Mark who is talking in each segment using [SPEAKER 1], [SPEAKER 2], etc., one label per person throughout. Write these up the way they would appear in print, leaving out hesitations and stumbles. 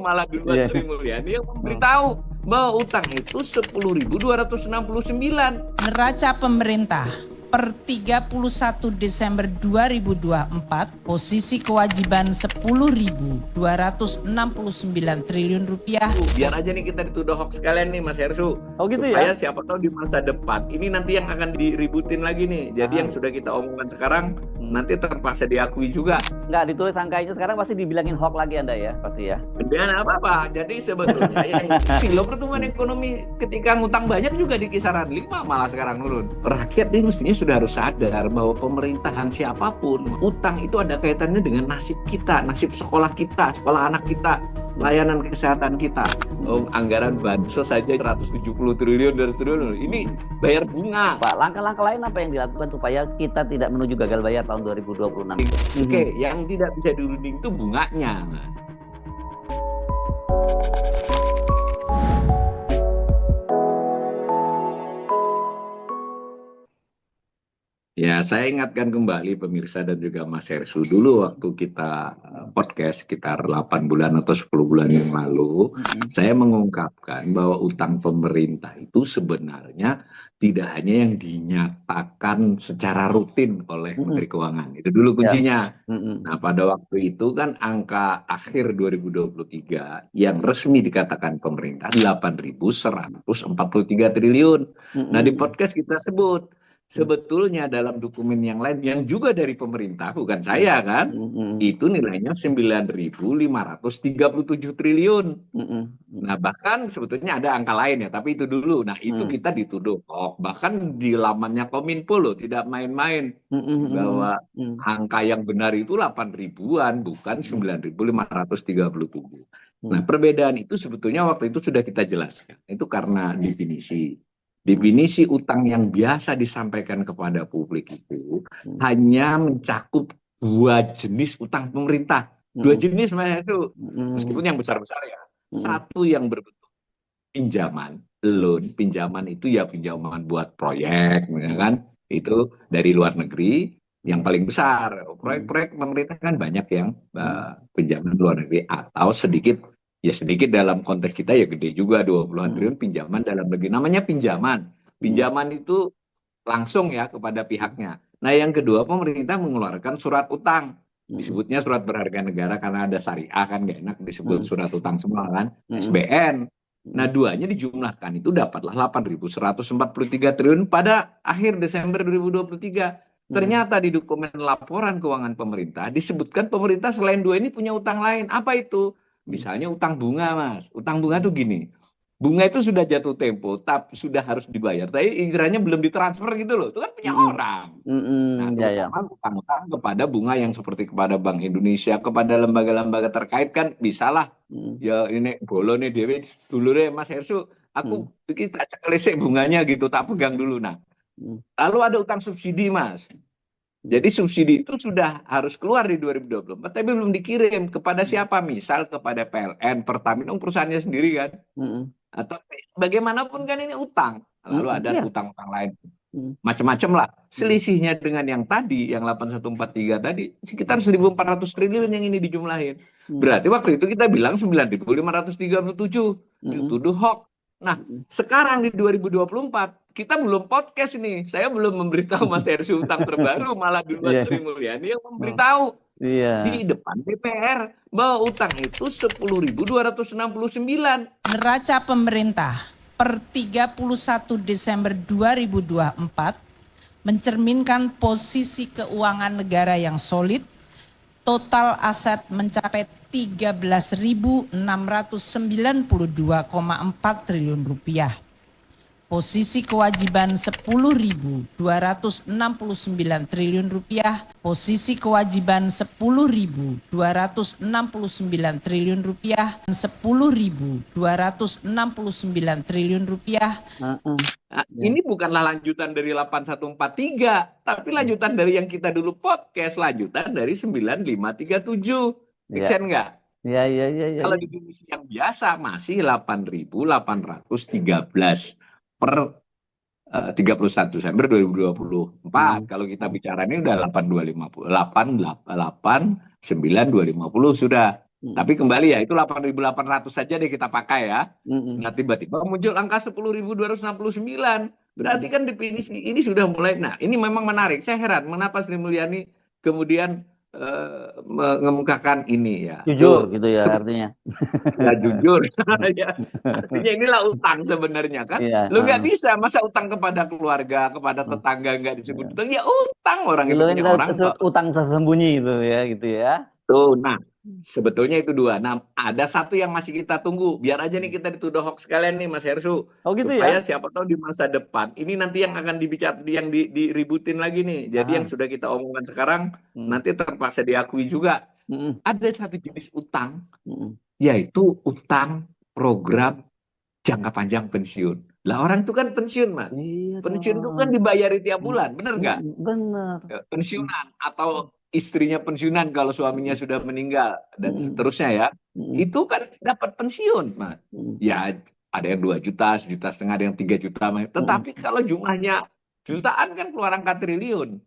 [SPEAKER 1] Malah duluan Sri Mulyani yang memberitahu bahwa utang itu 10.269.
[SPEAKER 2] Neraca pemerintah per 31 Desember 2024, posisi kewajiban 10.269 triliun rupiah.
[SPEAKER 1] Biar aja nih kita dituduh hoax sekalian nih Mas Hersu.
[SPEAKER 3] Oh gitu
[SPEAKER 1] supaya
[SPEAKER 3] ya?
[SPEAKER 1] siapa tahu di masa depan ini nanti yang akan diributin lagi nih. Jadi yang sudah kita omongkan sekarang nanti terpaksa diakui juga.
[SPEAKER 3] Nggak ditulis angkanya sekarang pasti dibilangin hoax lagi Anda ya, pasti ya.
[SPEAKER 1] Dan apa-apa. Jadi sebetulnya yang pertumbuhan ekonomi ketika ngutang banyak juga di kisaran 5 malah sekarang turun. Rakyat ini mestinya sudah harus sadar bahwa pemerintahan siapapun, utang itu ada kaitannya dengan nasib kita, nasib sekolah kita, sekolah anak kita, layanan kesehatan kita. Anggaran bansos saja 170 triliun dari triliun. Ini bayar bunga.
[SPEAKER 3] Pak, langkah-langkah lain apa yang dilakukan supaya kita tidak menuju gagal bayar tahun 2026?
[SPEAKER 1] Oke, yang tidak bisa dirunding itu bunganya. Ya, saya ingatkan kembali pemirsa dan juga Mas Hersu, dulu waktu kita podcast sekitar 8 bulan atau 10 bulan yang lalu, saya mengungkapkan bahwa utang pemerintah itu sebenarnya tidak hanya yang dinyatakan secara rutin oleh Menteri Keuangan. Itu dulu kuncinya. Nah, pada waktu itu kan angka akhir 2023 yang resmi dikatakan pemerintah 8.143 triliun. Nah, di podcast kita sebut, sebetulnya dalam dokumen yang lain yang juga dari pemerintah, bukan saya kan, itu nilainya 9.537 triliun. Nah, bahkan sebetulnya ada angka lain ya, tapi itu dulu. Nah, itu kita dituduh. Bahkan di lamannya Kominfo loh, tidak main-main. Bahwa angka yang benar itu 8 ribuan, bukan 9.537. Nah, perbedaan itu sebetulnya waktu itu sudah kita jelaskan. Itu karena definisi. Definisi utang yang biasa disampaikan kepada publik itu hanya mencakup 2 jenis utang pemerintah. 2 jenis Mas itu, meskipun yang besar-besar ya. Satu yang berbentuk pinjaman, loan. Pinjaman itu ya pinjaman buat proyek, ya kan? Itu dari luar negeri yang paling besar. Proyek-proyek pemerintah kan banyak yang pinjaman luar negeri atau sedikit. Ya sedikit dalam konteks kita ya gede juga 20-an triliun pinjaman dalam negeri. Namanya pinjaman. Pinjaman itu langsung ya kepada pihaknya. Nah yang kedua pemerintah mengeluarkan surat utang. Disebutnya surat berharga negara karena ada syariah kan gak enak disebut surat utang semua kan. SBN. Nah duanya dijumlahkan itu dapatlah 8.143 triliun pada akhir Desember 2023. Ternyata di dokumen laporan keuangan pemerintah disebutkan pemerintah selain 2 ini punya utang lain. Apa itu? Misalnya utang bunga Mas, utang bunga tuh gini, bunga itu sudah jatuh tempo, tapi sudah harus dibayar, tapi iurannya belum ditransfer gitu loh, itu kan punya orang. Nah, terutama utang-utang kepada bunga yang seperti kepada Bank Indonesia, kepada lembaga-lembaga terkait kan bisalah, ya ini bolo nih Dewi, dulu deh Mas Hersu, aku kita cek bunganya gitu, tak pegang dulu. Nah, lalu ada utang subsidi Mas. Jadi subsidi itu sudah harus keluar di 2024, tapi belum dikirim kepada siapa? Misal kepada PLN, Pertamina, perusahaannya sendiri kan? Atau bagaimanapun kan ini utang. Lalu ada utang-utang lain. Macam-macam lah. Selisihnya dengan yang tadi, yang 8143 tadi, sekitar 1.400 triliun yang ini dijumlahin. Berarti waktu itu kita bilang 9.537. Dituduh hoax. Nah, sekarang di 2024, kita belum podcast nih. Saya belum memberitahu Mas Hersu utang terbaru, malah duluan Sri Mulyani yang memberitahu di depan DPR bahwa utang itu 10.269.
[SPEAKER 2] Neraca pemerintah per 31 Desember 2024 mencerminkan posisi keuangan negara yang solid. Total aset mencapai 13.692,4 triliun rupiah. Posisi kewajiban 10.269 triliun rupiah. Posisi kewajiban 10.269 triliun rupiah. 10.269 triliun rupiah.
[SPEAKER 1] Nah, ini bukanlah lanjutan dari 8143, tapi lanjutan dari yang kita dulu podcast, lanjutan dari 9537. Make sense nggak?
[SPEAKER 3] Iya.
[SPEAKER 1] Kalau definisi yang biasa masih 8.813 per 31 Desember 2024. Kalau kita bicara ini udah 8250, 89 250 sudah. Tapi kembali ya, itu 8.800 saja deh kita pakai ya.
[SPEAKER 3] Mm-mm.
[SPEAKER 1] Nah, tiba-tiba muncul angka 10.269. Berarti kan definisi ini sudah mulai. Nah, ini memang menarik. Saya heran mengapa Sri Mulyani kemudian mengemukakan ini ya.
[SPEAKER 3] Jujur
[SPEAKER 1] Tuh,
[SPEAKER 3] gitu ya artinya.
[SPEAKER 1] ya jujur. Ya, artinya inilah utang sebenarnya kan.
[SPEAKER 3] Iya.
[SPEAKER 1] Lo nggak bisa masa utang kepada keluarga, kepada tetangga nggak disebut utang. Ya utang, orang itu
[SPEAKER 3] Lo
[SPEAKER 1] punya orang kok.
[SPEAKER 3] utang tersembunyi gitu ya.
[SPEAKER 1] Tuh, nah sebetulnya itu dua. Nah, ada satu yang masih kita tunggu. Biar aja nih kita dituduh hoax sekalian nih, Mas Hersu.
[SPEAKER 3] Oh gitu
[SPEAKER 1] Supaya
[SPEAKER 3] ya.
[SPEAKER 1] siapa tahu di masa depan ini nanti yang akan diributin lagi nih. Jadi yang
[SPEAKER 3] Aha.
[SPEAKER 1] sudah kita omongkan sekarang
[SPEAKER 3] Mm.
[SPEAKER 1] nanti terpaksa diakui juga.
[SPEAKER 3] Mm-mm.
[SPEAKER 1] Ada satu jenis utang,
[SPEAKER 3] Mm-mm.
[SPEAKER 1] yaitu utang program jangka panjang pensiun. Lah orang itu kan pensiun, Mas.
[SPEAKER 3] Iya
[SPEAKER 1] Pensiun itu
[SPEAKER 3] dong.
[SPEAKER 1] kan dibayari tiap bulan, bener nggak?
[SPEAKER 3] Bener.
[SPEAKER 1] Pensiunan atau istrinya pensiunan kalau suaminya sudah meninggal dan seterusnya ya, itu kan dapat pensiun, Mas. Ya ada yang 2 juta, 1,5 juta, ada yang 3 juta. Tetapi kalau jumlahnya jutaan kan keluar angka triliun,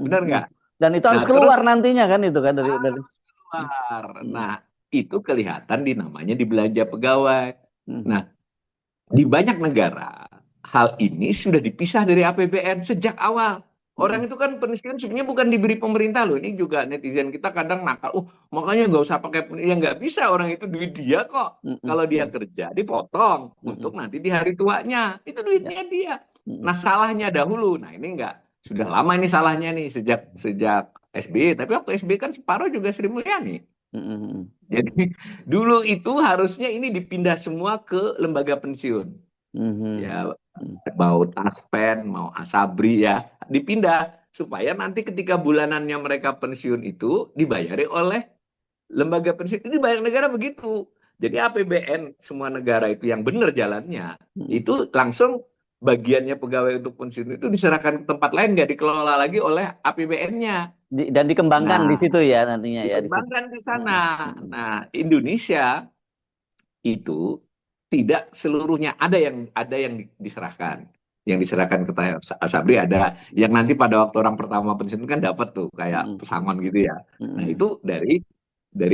[SPEAKER 1] benar nggak?
[SPEAKER 3] Dan itu harus
[SPEAKER 1] Nah,
[SPEAKER 3] keluar
[SPEAKER 1] terus
[SPEAKER 3] nantinya kan itu kan dari
[SPEAKER 1] harus keluar. Nah, itu kelihatan namanya di belanja pegawai. Nah, di banyak negara hal ini sudah dipisah dari APBN sejak awal. Orang itu kan pensiun sebenarnya bukan diberi pemerintah loh. Ini juga netizen kita kadang nakal. Oh, makanya nggak usah pakai ya nggak bisa, orang itu duit dia kok. Kalau dia kerja dipotong untuk nanti di hari tuanya. Itu duitnya dia. Nah, salahnya dahulu. Nah, ini nggak, sudah lama ini salahnya nih sejak SBY. Tapi waktu SBY kan separuh juga Sri Mulyani. Jadi dulu itu harusnya ini dipindah semua ke lembaga pensiun. Ya, mau Taspen, mau Asabri ya, dipindah supaya nanti ketika bulanannya mereka pensiun itu dibayari oleh lembaga pensiun. Ini banyak negara begitu. Jadi APBN semua negara itu yang benar jalannya, itu langsung bagiannya pegawai untuk pensiun itu diserahkan ke tempat lain, nggak dikelola lagi oleh APBN-nya.
[SPEAKER 3] dan dikembangkan di situ ya nantinya ya.
[SPEAKER 1] Dikembangkan di sana. Nah, Indonesia itu tidak seluruhnya ada yang diserahkan. Yang diserahkan ke Asabri ada, yang nanti pada waktu orang pertama pensiun kan dapat tuh kayak pesangon gitu ya. Nah, itu dari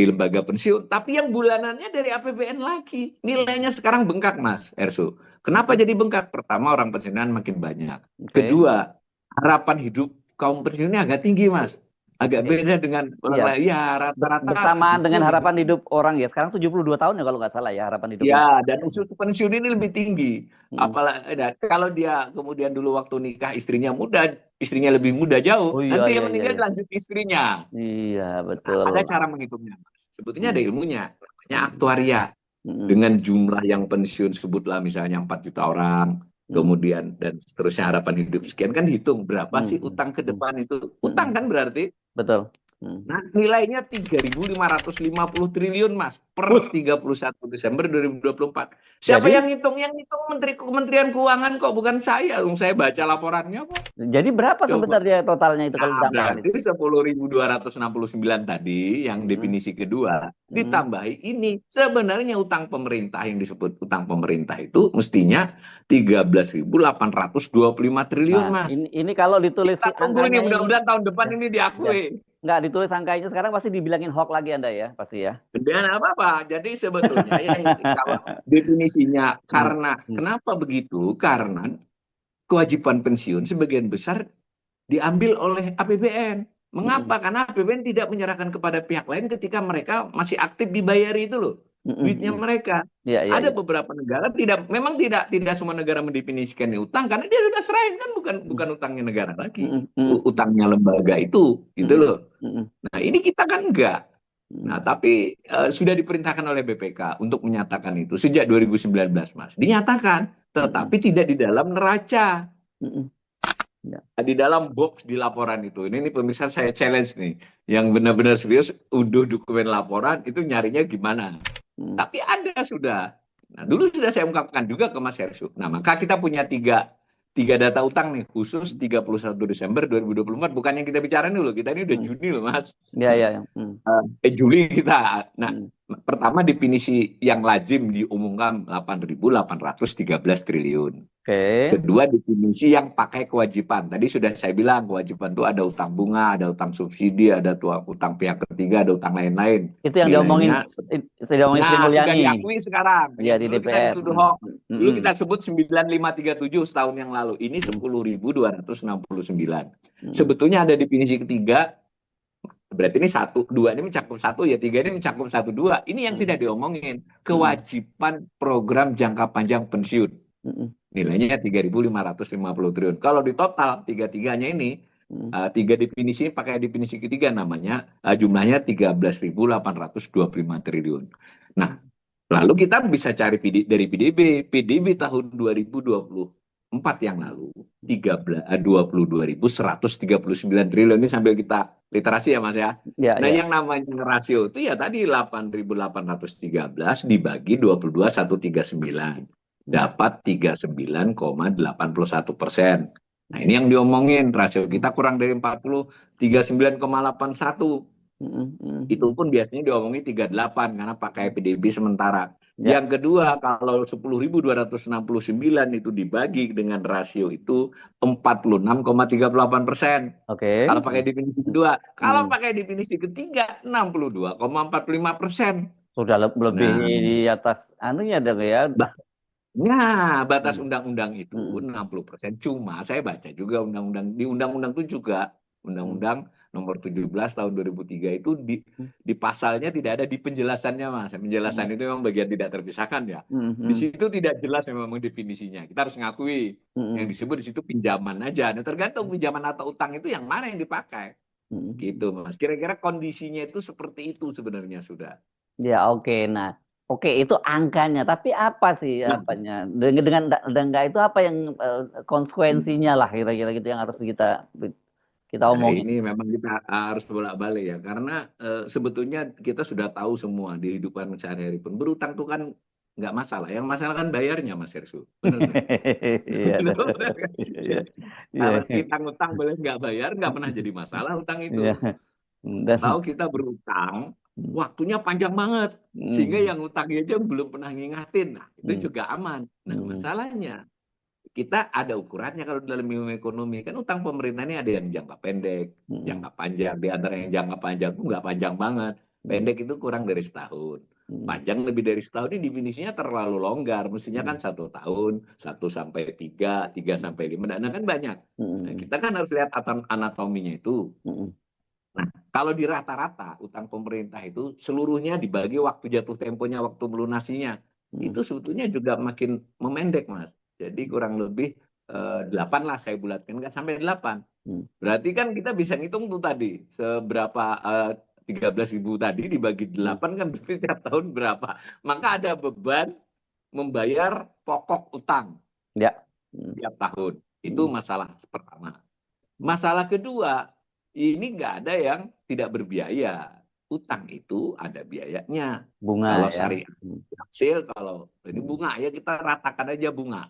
[SPEAKER 1] lembaga pensiun, tapi yang bulanannya dari APBN lagi. Nilainya sekarang bengkak, Mas Ersu. Kenapa jadi bengkak? Pertama, orang pensiunan makin banyak. Kedua, harapan hidup kaum pensiunnya agak tinggi, Mas. Agak beda dengan orang lain. Ya, rata-rata
[SPEAKER 3] bersamaan dengan harapan hidup orang ya. Sekarang 72 tahun ya kalau nggak salah ya harapan hidupnya.
[SPEAKER 1] Ya, dan usia pensiun ini lebih tinggi. Apalagi kalau dia kemudian dulu waktu nikah istrinya muda, istrinya lebih muda jauh, nanti yang meninggal lanjut istrinya.
[SPEAKER 3] Iya, betul.
[SPEAKER 1] Ada cara menghitungnya, Mas. Sebetulnya ada ilmunya, namanya aktuaria. Dengan jumlah yang pensiun, sebutlah misalnya 4 juta orang, kemudian dan seterusnya harapan hidup sekian, kan dihitung berapa sih utang ke depan itu. Utang kan berarti.
[SPEAKER 3] Betul.
[SPEAKER 1] Nah, nilainya 3.550 triliun, Mas, per 31 Desember 2024. Siapa yang ngitung? Yang ngitung Menteri Kementerian Keuangan kok, bukan saya. Saya baca laporannya kok.
[SPEAKER 3] Jadi berapa sebenarnya totalnya itu kalau ditambahkan?
[SPEAKER 1] Berarti 10.269 tadi yang definisi kedua ditambahi ini. Sebenarnya utang pemerintah yang disebut utang pemerintah itu mestinya 13.825 triliun, Mas.
[SPEAKER 3] Ini kalau ditulis
[SPEAKER 1] kita tunggu ini, mudah-mudahan tahun depan ini diakui.
[SPEAKER 3] Nggak ditulis angkanya sekarang pasti dibilangin hoax lagi Anda ya, pasti ya.
[SPEAKER 1] Dan apa-apa. Jadi sebetulnya yang kalau definisinya, karena kenapa begitu? Karena kewajiban pensiun sebagian besar diambil oleh APBN. Mengapa? Karena APBN tidak menyerahkan kepada pihak lain ketika mereka masih aktif dibayari itu loh. Duitnya mereka. Ada beberapa negara memang tidak semua negara mendefinisikan utang karena dia sudah serahin kan, bukan utangnya negara lagi. Utangnya lembaga itu, gitu loh. Nah, ini kita kan enggak. Nah, tapi sudah diperintahkan oleh BPK untuk menyatakan itu sejak 2019, Mas. Dinyatakan, tetapi tidak di dalam neraca. Di dalam box di laporan itu. Ini pemirsa, saya challenge nih. Yang benar-benar serius, unduh dokumen laporan, itu nyarinya gimana. Tapi ada sudah. Nah, dulu sudah saya ungkapkan juga ke Mas Hersu. Nah, maka kita punya tiga data utang nih, khusus 31 Desember 2024. Bukan yang kita bicarain dulu. Kita ini udah Juni loh, Mas.
[SPEAKER 3] Iya.
[SPEAKER 1] Juli kita. Nah, pertama definisi yang lazim diumumkan 8.813 triliun.
[SPEAKER 3] Oke.
[SPEAKER 1] Kedua, definisi yang pakai kewajiban. Tadi sudah saya bilang, kewajiban itu ada utang bunga, ada utang subsidi, ada utang pihak ketiga, ada utang lain-lain.
[SPEAKER 3] Itu yang
[SPEAKER 1] Nilainya,
[SPEAKER 3] diomongin Sri
[SPEAKER 1] nah sudah
[SPEAKER 3] Mulyani.
[SPEAKER 1] diakui sekarang.
[SPEAKER 3] Ya,
[SPEAKER 1] Yang
[SPEAKER 3] di
[SPEAKER 1] dulu kita
[SPEAKER 3] DPR.
[SPEAKER 1] dituduh hoax. Dulu
[SPEAKER 3] Mm-mm.
[SPEAKER 1] kita sebut 9537 setahun yang lalu. Ini 10.269. Sebetulnya ada definisi ketiga. Berarti ini satu, dua ini mencakup satu, ya tiga ini mencakup satu, dua. Ini yang tidak diomongin. Kewajiban program jangka panjang pensiun. Nilainya 3.550 triliun. Kalau di total tiga-tiganya ini, tiga definisi pakai definisi ketiga namanya, jumlahnya 13.825 triliun. Nah, lalu kita bisa cari dari PDB. PDB tahun 2024 yang lalu 22.139 triliun. Ini sambil kita literasi ya Mas ya.
[SPEAKER 3] Ya,
[SPEAKER 1] Nah,
[SPEAKER 3] ya.
[SPEAKER 1] yang namanya rasio itu ya tadi 8.813 dibagi 22.139. Dapat 39,81%. Nah, ini yang diomongin, rasio kita kurang dari 40, 39,81. Itu pun biasanya diomongin 38 karena pakai PDB sementara.
[SPEAKER 3] Ya.
[SPEAKER 1] Yang kedua, kalau 10.269 itu dibagi dengan rasio itu 46,38%.
[SPEAKER 3] Oke.
[SPEAKER 1] Kalau pakai definisi kedua. Kalau pakai definisi ketiga, 62,45%.
[SPEAKER 3] Sudah lebih
[SPEAKER 1] Nah,
[SPEAKER 3] di atas anunya dong ya.
[SPEAKER 1] Nah, batas undang-undang itu 60%. Cuma saya baca juga di undang-undang itu juga, Undang-Undang Nomor 17 Tahun 2003 itu di pasalnya tidak ada di penjelasannya, Mas. Penjelasan itu memang bagian tidak terpisahkan ya. Di situ tidak jelas memang definisinya. Kita harus ngakui yang disebut di situ pinjaman aja. Nah, tergantung pinjaman atau utang itu yang mana yang dipakai. Gitu, Mas. Kira-kira kondisinya itu seperti itu sebenarnya sudah.
[SPEAKER 3] Ya, oke. Nah, oke, itu angkanya. Tapi apa sih apanya? Dengan itu apa yang konsekuensinya lah kira-kira gitu yang harus kita
[SPEAKER 1] Nah,
[SPEAKER 3] omongin.
[SPEAKER 1] ini memang kita harus bolak-balik ya, karena sebetulnya kita sudah tahu semua di kehidupan sehari-hari pun berutang tuh kan nggak masalah. Yang masalah kan bayarnya, Mas Hersu. Benar nggak?
[SPEAKER 3] Iya, iya,
[SPEAKER 1] Kalau
[SPEAKER 3] iya,
[SPEAKER 1] kita ngutang boleh nggak bayar, nggak pernah jadi masalah utang
[SPEAKER 3] iya.
[SPEAKER 1] itu.
[SPEAKER 3] Dan
[SPEAKER 1] Tahu kita berutang, waktunya panjang banget, sehingga yang ngutang aja belum pernah ngingatin. Nah, itu juga aman. Nah, masalahnya kita ada ukurannya kalau dalam ilmu ekonomi. Kan utang pemerintah ini ada yang jangka pendek, jangka panjang. Di antara yang jangka panjang itu nggak panjang banget. Pendek itu kurang dari setahun. Panjang lebih dari setahun ini definisinya terlalu longgar. Mestinya kan 1 tahun, 1 sampai 3, 3 sampai 5. Nah, kan banyak. Nah, kita kan harus lihat anatominya itu. Nah, kalau di rata-rata utang pemerintah itu seluruhnya dibagi waktu jatuh temponya, waktu melunasinya. Itu sebetulnya juga makin memendek, Mas. Jadi kurang lebih 8 lah saya bulatkan, nggak sampai 8. Berarti kan kita bisa ngitung tuh tadi, seberapa 13.000 tadi dibagi 8 kan berarti tiap tahun berapa. Maka ada beban membayar pokok utang tiap tahun. Itu masalah pertama. Masalah kedua, ini nggak ada yang tidak berbiaya. Utang itu ada biayanya.
[SPEAKER 3] bunga
[SPEAKER 1] Kalau
[SPEAKER 3] ya.
[SPEAKER 1] syariah hasil, kalau ini bunga ya kita ratakan aja bunga.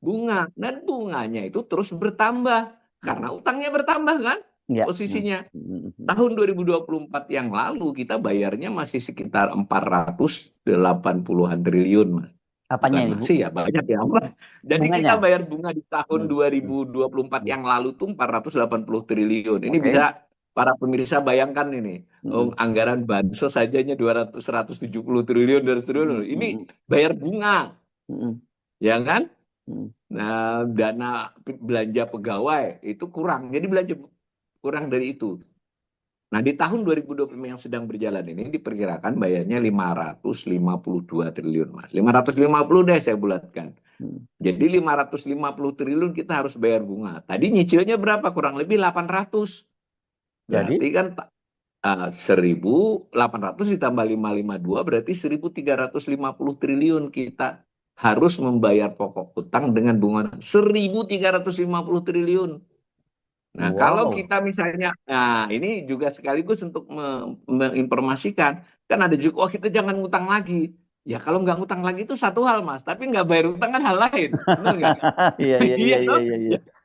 [SPEAKER 1] Bunga, dan bunganya itu terus bertambah karena utangnya bertambah kan posisinya. Tahun 2024 yang lalu kita bayarnya masih sekitar 480-an triliun, Mas.
[SPEAKER 3] Apanya
[SPEAKER 1] Bukan
[SPEAKER 3] ini, Bu?
[SPEAKER 1] masih ya, banyak ya. Jadi
[SPEAKER 3] Bunganya?
[SPEAKER 1] kita bayar bunga di tahun 2024 yang lalu tuh 480 triliun. Ini bisa para pemirsa bayangkan ini. Anggaran bansos sajanya 170 triliun dari triliun. Ini bayar bunga. Ya kan? Nah, dana belanja pegawai itu kurang. Jadi belanja kurang dari itu. Nah, di tahun 2025 yang sedang berjalan ini diperkirakan bayarnya 552 triliun, Mas. 550 deh saya bulatkan. Jadi 550 triliun kita harus bayar bunga. Tadi nyicilnya berapa? Kurang lebih 800. Berarti kan 1.800 ditambah 552 berarti 1.350 triliun kita harus membayar pokok utang dengan bunga 1.350 triliun. Nah, kalau kita misalnya, nah ini juga sekaligus untuk menginformasikan, kan ada juga, kita jangan ngutang lagi. Ya kalau nggak ngutang lagi itu satu hal, Mas, tapi nggak bayar utang kan hal lain. Benar nggak?
[SPEAKER 3] Iya.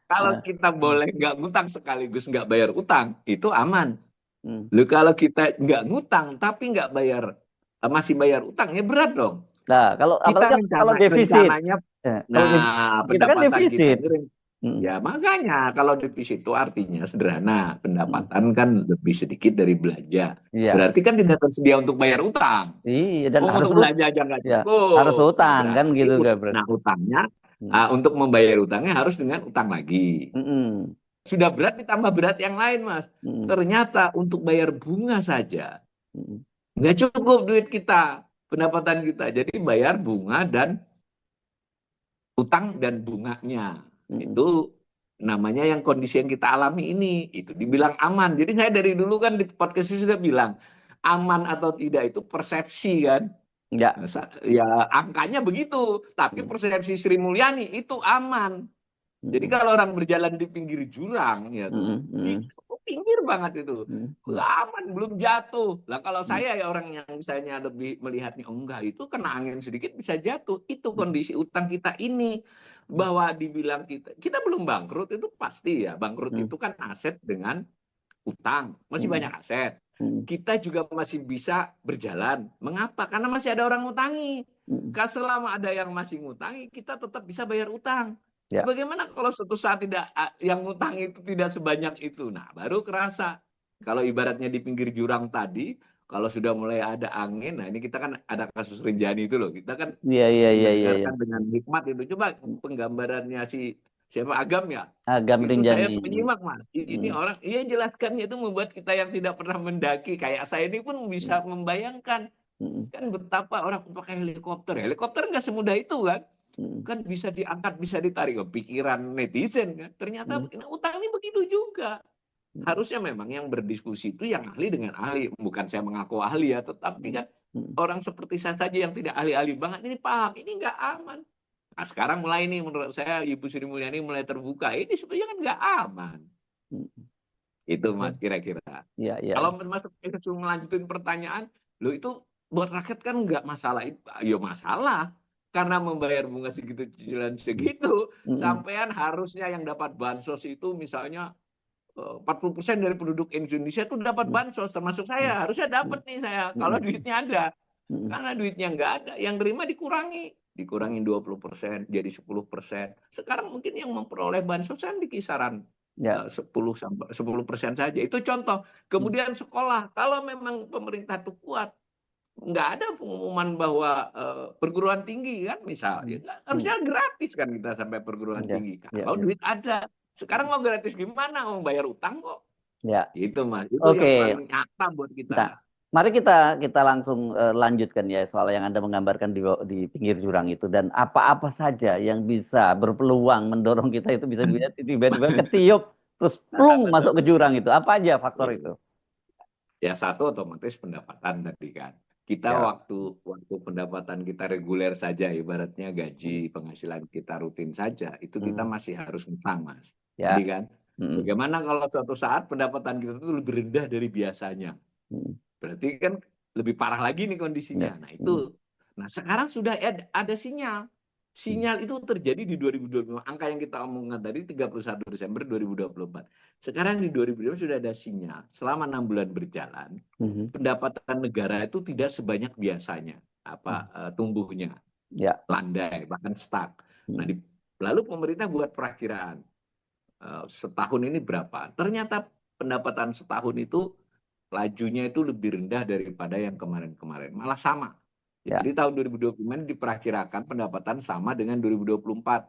[SPEAKER 1] Kalau kita boleh nggak ngutang sekaligus nggak bayar utang, itu aman. Lalu kalau kita nggak ngutang tapi nggak bayar, masih bayar utang, ya berat dong.
[SPEAKER 3] Nah, kalau
[SPEAKER 1] Kita
[SPEAKER 3] apalagi kalau defisit.
[SPEAKER 1] rencananya,
[SPEAKER 3] Kalau
[SPEAKER 1] nah
[SPEAKER 3] kita kan
[SPEAKER 1] pendapatan kita
[SPEAKER 3] defisit.
[SPEAKER 1] ini,
[SPEAKER 3] Mm,
[SPEAKER 1] ya makanya kalau defisit itu artinya sederhana,
[SPEAKER 3] mm.
[SPEAKER 1] pendapatan kan lebih sedikit dari belanja.
[SPEAKER 3] Iya,
[SPEAKER 1] Berarti kan tidak tersedia untuk bayar utang.
[SPEAKER 3] iya dan
[SPEAKER 1] Oh,
[SPEAKER 3] harus
[SPEAKER 1] untuk belanja aja nggak
[SPEAKER 3] ya harus
[SPEAKER 1] cukup. Nah,
[SPEAKER 3] utang kan
[SPEAKER 1] berarti
[SPEAKER 3] gitu Gabriel.
[SPEAKER 1] utangnya,
[SPEAKER 3] Mm,
[SPEAKER 1] untuk membayar utangnya harus dengan utang lagi.
[SPEAKER 3] mm,
[SPEAKER 1] Sudah berat ditambah berat yang lain, Mas.
[SPEAKER 3] mm,
[SPEAKER 1] Ternyata untuk bayar bunga saja
[SPEAKER 3] mm,
[SPEAKER 1] nggak cukup duit kita, pendapatan kita. Jadi bayar bunga dan utang dan bunganya.
[SPEAKER 3] mm,
[SPEAKER 1] Itu namanya yang kondisi yang kita alami ini. Itu dibilang aman. Jadi saya dari dulu kan di podcast ini sudah bilang, aman atau tidak itu persepsi kan.
[SPEAKER 3] ya,
[SPEAKER 1] Ya angkanya begitu. Tapi
[SPEAKER 3] mm,
[SPEAKER 1] persepsi Sri Mulyani itu aman. Jadi
[SPEAKER 3] mm,
[SPEAKER 1] kalau orang berjalan di pinggir jurang ya tuh,
[SPEAKER 3] mm,
[SPEAKER 1] di
[SPEAKER 3] mm,
[SPEAKER 1] pinggir banget itu,
[SPEAKER 3] mm, mm,
[SPEAKER 1] aman belum jatuh. Lah kalau
[SPEAKER 3] mm,
[SPEAKER 1] saya ya orang yang misalnya lebih melihatnya, oh enggak itu kena angin sedikit bisa jatuh. Itu
[SPEAKER 3] mm,
[SPEAKER 1] kondisi utang kita ini, bahwa dibilang kita belum bangkrut itu pasti ya. Bangkrut
[SPEAKER 3] mm,
[SPEAKER 1] itu kan aset dengan utang, masih
[SPEAKER 3] mm,
[SPEAKER 1] banyak aset.
[SPEAKER 3] mm,
[SPEAKER 1] Kita juga masih bisa berjalan. Mengapa? Karena masih ada orang ngutangi.
[SPEAKER 3] mm.
[SPEAKER 1] Kalau selama ada yang masih ngutangi, kita tetap bisa bayar utang.
[SPEAKER 3] Ya,
[SPEAKER 1] Bagaimana kalau suatu saat tidak, yang ngutang itu tidak sebanyak itu? Nah, baru kerasa. Kalau ibaratnya di pinggir jurang tadi, kalau sudah mulai ada angin, nah ini kita kan ada kasus Rinjani itu loh. Kita kan
[SPEAKER 3] iya, iya, iya, iya, iya.
[SPEAKER 1] mendengarkan dengan hikmat itu. Coba penggambarannya si siapa Agam ya?
[SPEAKER 3] Agam
[SPEAKER 1] Itu saya
[SPEAKER 3] Rinjani.
[SPEAKER 1] menyimak, Mas. Ini
[SPEAKER 3] Mm,
[SPEAKER 1] orang, iya jelaskannya itu membuat kita yang tidak pernah mendaki kayak saya ini pun
[SPEAKER 3] mm,
[SPEAKER 1] bisa membayangkan
[SPEAKER 3] mm,
[SPEAKER 1] kan betapa orang pakai helikopter. Helikopter nggak semudah itu kan.
[SPEAKER 3] mm,
[SPEAKER 1] Kan bisa diangkat, bisa ditarik. Oh, pikiran netizen kan. Ternyata
[SPEAKER 3] mm,
[SPEAKER 1] utang ini begitu juga.
[SPEAKER 3] mm,
[SPEAKER 1] Harusnya memang yang berdiskusi itu yang ahli dengan ahli. Bukan saya mengaku ahli ya, tetapi
[SPEAKER 3] mm,
[SPEAKER 1] kan
[SPEAKER 3] mm.
[SPEAKER 1] orang seperti saya saja yang tidak ahli-ahli banget ini paham. Ini nggak aman. Nah, sekarang mulai nih menurut saya Ibu Sri Mulyani mulai terbuka. Ini sebenarnya kan nggak aman.
[SPEAKER 3] Mm.
[SPEAKER 1] Itu
[SPEAKER 3] Ya,
[SPEAKER 1] Mas kira-kira.
[SPEAKER 3] ya, ya.
[SPEAKER 1] Kalau Mas melanjutin pertanyaan, lo itu buat rakyat kan nggak masalah itu. Ya masalah. Karena membayar bunga segitu, cicilan segitu,
[SPEAKER 3] Mm,
[SPEAKER 1] sampean harusnya yang dapat bansos itu misalnya 40% dari penduduk Indonesia itu dapat
[SPEAKER 3] mm,
[SPEAKER 1] bansos, termasuk
[SPEAKER 3] mm,
[SPEAKER 1] saya. Harusnya
[SPEAKER 3] mm,
[SPEAKER 1] dapat nih saya,
[SPEAKER 3] mm,
[SPEAKER 1] kalau
[SPEAKER 3] mm,
[SPEAKER 1] duitnya ada.
[SPEAKER 3] mm.
[SPEAKER 1] Karena duitnya nggak ada, yang terima dikurangi. Dikurangin 20%, jadi 10%. Sekarang mungkin yang memperoleh bansos kan di kisaran
[SPEAKER 3] Ya.
[SPEAKER 1] 10% saja. Itu contoh.
[SPEAKER 3] Mm,
[SPEAKER 1] Kemudian sekolah, kalau memang pemerintah itu kuat, nggak ada pengumuman bahwa perguruan tinggi kan
[SPEAKER 3] mm,
[SPEAKER 1] misalnya,
[SPEAKER 3] mm.
[SPEAKER 1] harusnya gratis kan kita sampai perguruan
[SPEAKER 3] Ya,
[SPEAKER 1] tinggi.
[SPEAKER 3] ya,
[SPEAKER 1] Kalau
[SPEAKER 3] ya.
[SPEAKER 1] duit ada. Sekarang mau gratis gimana? Mau bayar utang kok.
[SPEAKER 3] Ya.
[SPEAKER 1] Itu Mas, itu yang
[SPEAKER 3] Oke.
[SPEAKER 1] paling nyata buat
[SPEAKER 3] Nah,
[SPEAKER 1] kita.
[SPEAKER 3] mari kita langsung lanjutkan ya soal yang Anda menggambarkan di pinggir jurang itu dan apa-apa saja yang bisa berpeluang mendorong kita itu bisa dilihat tiba-tiba ketiup terus plung masuk ke jurang itu. Apa aja faktor itu?
[SPEAKER 1] Ya satu otomatis pendapatan tadi kan. Kita
[SPEAKER 3] Ya.
[SPEAKER 1] waktu pendapatan kita reguler saja, ibaratnya
[SPEAKER 3] Mm,
[SPEAKER 1] gaji penghasilan kita rutin saja, itu kita
[SPEAKER 3] mm,
[SPEAKER 1] masih harus ngutang Mas. Tadi
[SPEAKER 3] ya.
[SPEAKER 1] kan.
[SPEAKER 3] Mm,
[SPEAKER 1] Bagaimana kalau suatu saat pendapatan kita itu lebih rendah dari biasanya?
[SPEAKER 3] mm,
[SPEAKER 1] Berarti kan lebih parah lagi nih
[SPEAKER 3] ya.
[SPEAKER 1] kondisinya. Nah
[SPEAKER 3] Mm,
[SPEAKER 1] itu. Nah sekarang sudah ada sinyal.
[SPEAKER 3] mm,
[SPEAKER 1] Sinyal itu terjadi di 2025. Angka yang kita omongkan tadi 31 Desember 2024. Sekarang di 2025 sudah ada sinyal. Selama 6 bulan berjalan,
[SPEAKER 3] mhm,
[SPEAKER 1] pendapatan negara itu tidak sebanyak biasanya
[SPEAKER 3] mm,
[SPEAKER 1] tumbuhnya,
[SPEAKER 3] ya.
[SPEAKER 1] landai bahkan stuck. Nah,
[SPEAKER 3] Mm,
[SPEAKER 1] lalu pemerintah buat perakiraan setahun ini berapa? Ternyata pendapatan setahun itu lajunya itu lebih rendah daripada yang kemarin-kemarin, malah sama.
[SPEAKER 3] ya.
[SPEAKER 1] Jadi tahun 2025 ini diperkirakan pendapatan sama dengan 2024,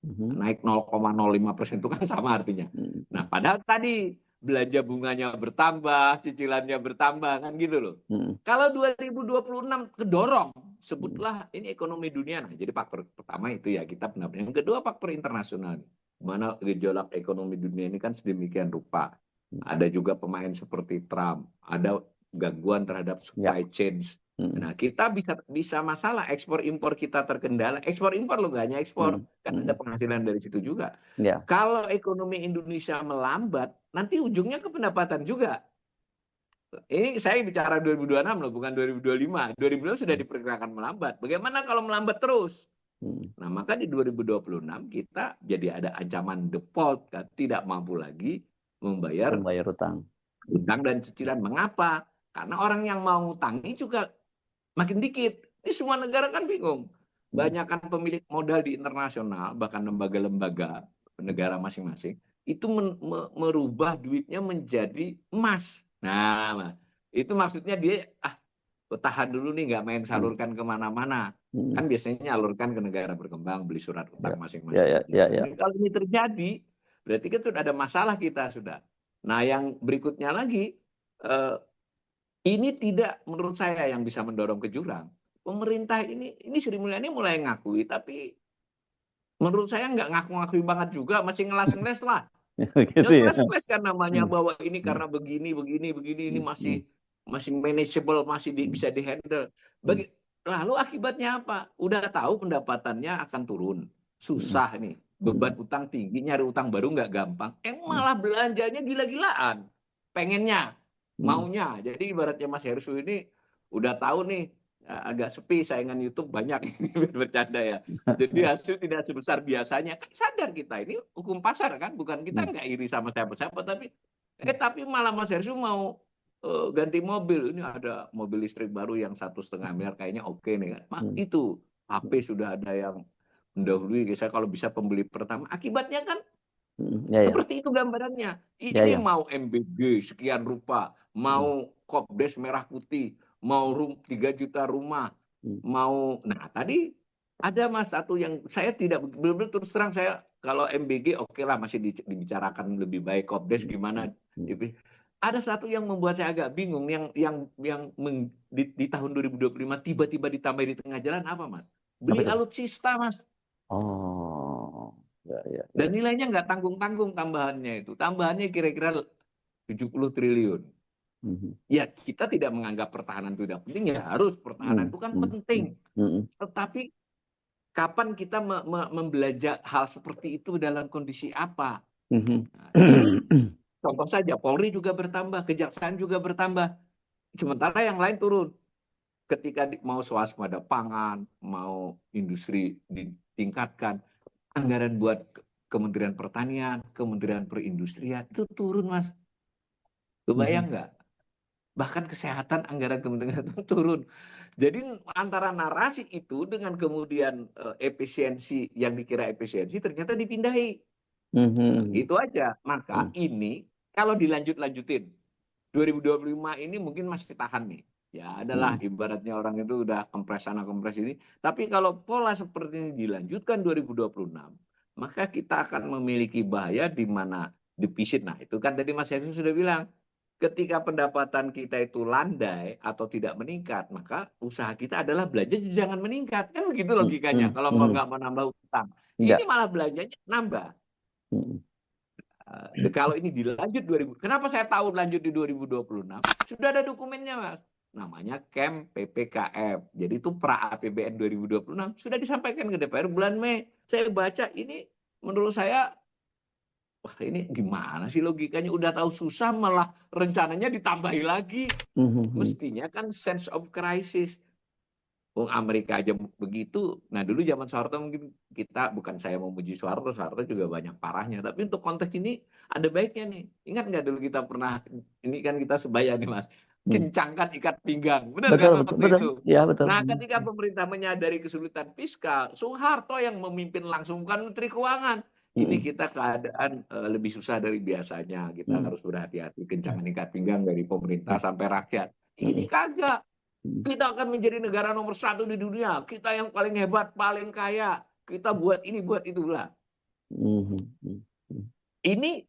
[SPEAKER 3] Mhm,
[SPEAKER 1] naik 0,05% itu kan sama artinya.
[SPEAKER 3] mm,
[SPEAKER 1] Nah, padahal tadi belanja bunganya bertambah, cicilannya bertambah kan gitu loh.
[SPEAKER 3] mm,
[SPEAKER 1] Kalau 2026 kedorong,
[SPEAKER 3] mm,
[SPEAKER 1] sebutlah ini ekonomi dunia. Nah, jadi faktor pertama itu ya kita benar-benar. Yang kedua faktor internasional. Mana gejolak ekonomi dunia ini kan sedemikian rupa.
[SPEAKER 3] mm,
[SPEAKER 1] Ada juga pemain seperti Trump, ada gangguan terhadap
[SPEAKER 3] ya.
[SPEAKER 1] supply chain.
[SPEAKER 3] Mm,
[SPEAKER 1] Nah, kita bisa masalah ekspor impor kita terkendala. Ekspor impor loh, gak hanya ekspor,
[SPEAKER 3] mm,
[SPEAKER 1] kan ada
[SPEAKER 3] mm,
[SPEAKER 1] penghasilan dari situ juga.
[SPEAKER 3] ya.
[SPEAKER 1] Kalau ekonomi Indonesia melambat, nanti ujungnya ke pendapatan juga. Ini saya bicara 2026 loh, bukan 2025. 2025 sudah diperkirakan melambat. Bagaimana kalau melambat terus?
[SPEAKER 3] Mm,
[SPEAKER 1] Nah, maka di 2026 kita jadi ada ancaman default, kan? Tidak mampu lagi membayar
[SPEAKER 3] membayar utang.
[SPEAKER 1] utang dan cicilan. Mengapa? Karena orang yang mau ngutangi juga makin dikit. Ini semua negara kan bingung. Banyakkan pemilik modal di internasional, bahkan lembaga-lembaga negara masing-masing, itu merubah duitnya menjadi emas. Nah, itu maksudnya dia, tahan dulu nih, nggak main salurkan kemana-mana. Kan biasanya nyalurkan ke negara berkembang, beli surat utang masing-masing. Kalau ini terjadi, berarti kan sudah ada masalah kita sudah. Nah, yang berikutnya lagi, ini tidak menurut saya yang bisa mendorong ke jurang. Pemerintah ini Sri Mulyani mulai ngakui, tapi menurut saya nggak ngaku-ngakui banget juga, masih ngelas-ngeles lah.
[SPEAKER 3] Gitu ya.
[SPEAKER 1] Ngeles-ngeles kan namanya, bahwa ini karena begini, ini masih manageable, masih bisa dihandle. Lalu akibatnya apa? Udah tahu pendapatannya akan turun, susah nih, beban utang tinggi, nyari utang baru nggak gampang. Malah belanjanya gila-gilaan, pengennya, maunya. Jadi ibaratnya Mas Heru ini udah tahu nih, agak sepi saingan YouTube banyak, ini bercanda ya. Jadi hasil tidak sebesar biasanya. Kan sadar kita, ini hukum pasar kan, bukan kita nggak iri sama siapa-siapa, tapi malah Mas Heru mau ganti mobil. Ini ada mobil listrik baru yang 1,5 miliar, kayaknya oke nih kan. Itu HP sudah ada yang mendahului, saya kalau bisa pembeli pertama. Akibatnya kan seperti itu gambarannya. Ini mau MBG sekian rupa, mau Kopdes merah putih, mau 3 juta rumah, mau. Nah, tadi ada Mas satu yang saya tidak benar-benar, terus terang saya kalau MBG oke lah, masih dibicarakan lebih baik. Kopdes gimana? Ada satu yang membuat saya agak bingung, yang di tahun 2025 tiba-tiba ditambah di tengah jalan, apa Mas? Beli alutsista, Mas. Dan nilainya nggak tanggung-tanggung tambahannya itu. Tambahannya kira-kira 70 triliun. Ya, kita tidak menganggap pertahanan itu tidak penting, ya harus, pertahanan itu kan penting. Tetapi kapan kita membelanja hal seperti itu dalam kondisi apa? Nah, ini contoh saja, Polri juga bertambah, Kejaksaan juga bertambah. Sementara yang lain turun. Ketika mau swasembada pangan, mau industri ditingkatkan, anggaran buat Kementerian Pertanian, Kementerian Perindustrian, itu turun, Mas. Kebayang nggak? Bahkan kesehatan, anggaran kementerian itu turun. Jadi antara narasi itu dengan kemudian efisiensi, yang dikira efisiensi, ternyata dipindahi. Gitu aja. Maka ini kalau dilanjutin 2025 ini mungkin masih tahan nih. Ya adalah ibaratnya orang itu udah kempres sana kempres ini. Tapi kalau pola seperti ini dilanjutkan 2026, maka kita akan memiliki bahaya di mana defisit. Nah, itu kan tadi Mas Henry sudah bilang, ketika pendapatan kita itu landai atau tidak meningkat, maka usaha kita adalah belanja jangan meningkat. Kan begitu logikanya. Kalau nggak mau nambah utang, ini malah belanjanya nambah. Kalau ini dilanjut 2000, kenapa saya tahu lanjut di 2026? Sudah ada dokumennya, Mas. Namanya KEM PPKM. Jadi itu pra APBN 2026 sudah disampaikan ke DPR bulan Mei. Saya baca ini, menurut saya, wah ini gimana sih logikanya? Udah tahu susah malah rencananya ditambahi lagi. Mestinya kan sense of crisis. Amerika aja begitu. Nah dulu zaman Soeharto mungkin kita, bukan saya mau memuji Soeharto juga banyak parahnya. Tapi untuk konteks ini ada baiknya nih. Ingat nggak dulu kita pernah, ini kan kita sebaya nih Mas, kencangkan ikat pinggang. Benar kan waktu itu?
[SPEAKER 3] Ya, betul.
[SPEAKER 1] Nah ketika pemerintah menyadari kesulitan fiskal, Soeharto yang memimpin langsung, bukan Menteri Keuangan. Ini kita keadaan lebih susah dari biasanya. Kita harus berhati-hati, kencangkan ikat pinggang dari pemerintah sampai rakyat. Ini kagak. Kita akan menjadi negara nomor 1 di dunia. Kita yang paling hebat, paling kaya. Kita buat ini, buat itulah. Ini,